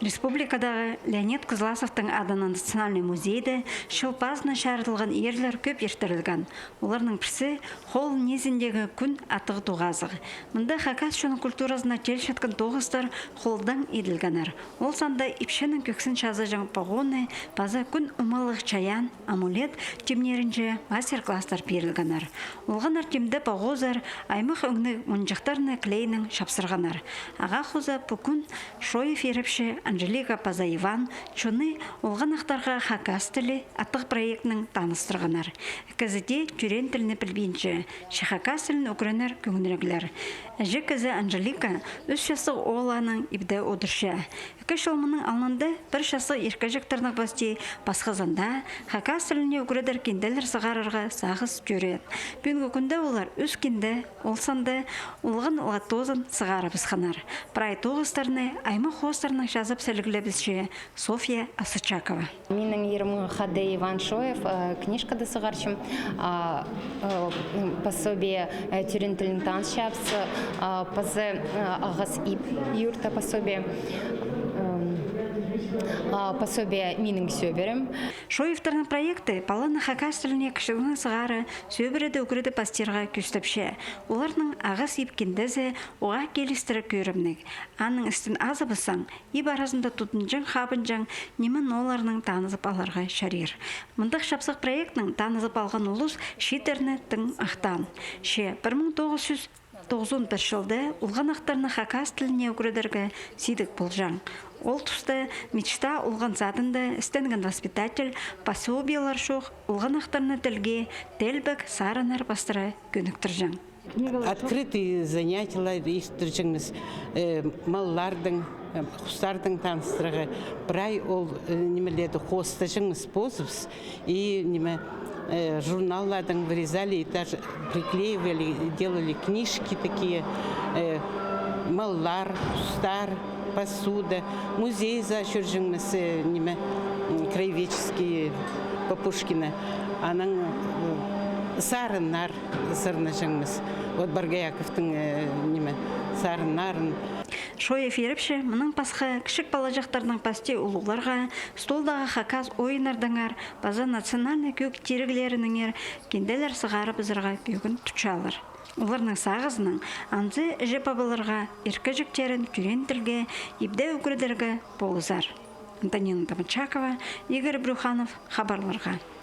Республикадағы Леонид Кызласовтың адына национальный музейді шылпазына шарытылған ерлер көп ертірілген. Оларның бірсі Хол незіндегі күн атығы туғазығы. Мұнда Хакас шоның культурасына телшеткен тоғыстар холдан еділгенер. Ол санда ипшенің көксін шазы жаң пағоны, база күн умалық чаян, амулет темнерінже мастер-класстар берілгенер. Олған артемді пағозар, аймақ өңні мұнжақтарына клейнің шапсырғанар. Аға хоза бүкін Шоев еріпші Анжелика Пазаеван чуны олған ақтарға Хакас тілі аттық проектінің таныстырғанар. Кізіде түрен тіліні білбейінше, Хакас тілін өкірінер көңінірігілер. Әжі кізі Анжелика үш жасы оланың ибді одыршы. Үкі шылмының алынды бір жасы еркежіктірнік басты басқызында Хакас тіліне өкірідер кенделер сығарырға сағыз жүрет. Бүгінгі күнді олар үз кенді, олсанды, олғын латозын сығары бізханар. Прай тоғыстарыны аймақ хостарының жазып сәлігілі бізше София Асычакова. Менің ерімі Хаде Иван Шоев, книжкада сығаршым, пособие түрін тілін таныс шапсы, пазы ағыз юрта пособие менің сөберім. Шоевтарының проекты паланы Хакас тіліне кішігінің сығары сөбіреді өкіреді пастерға күстіпше. Оларының ағыз епкендізі оға келістірі көрімнік. Аның істін азы бұсаң, еп арасында тұтынжың хабынжың немін оларының танызып аларға шарир. Мұндық шапсық проектінің танызып алған ұлыс шетеріні тың ақтан. 1991 жылды ұлған ақтарны Хакас тіліне өкіредерге сейдік болжаң. Ол тұсты мечта ұлған задында істенген воспитатель пособиялар шоқ ұлған ақтарны тілге тәлбік сарынар бастыра көніктіржің. Открытые занятия естіржіңіз маллардың, құстардың таныстырығы. Бірай ол немеледі хостажыңыз позывс и неме журналладың вырезали и даже приклеивали, делали книжки такие, маллар, құстар, посуда, музей за жүржіңіз неме краеведческие по Пушкина. Аның сарынар сырны жыңыз. Вот Баргаяковтың неме сарынарын. Шоев еріпші, мұның пасқа кішік балажақтардың пасте ұлыларға, столдағы Хакас ойынардыңар, база национальный көк терігілерініңер, кенделер сығары бізірға бүйгін тұчалыр. Оларның сағызының анзы жепабыларға, еркі жүктерін күрен тілге, ебде өкірдерге болызар. Антонина Тамачакова, Игорь Брюханов, хабарларға.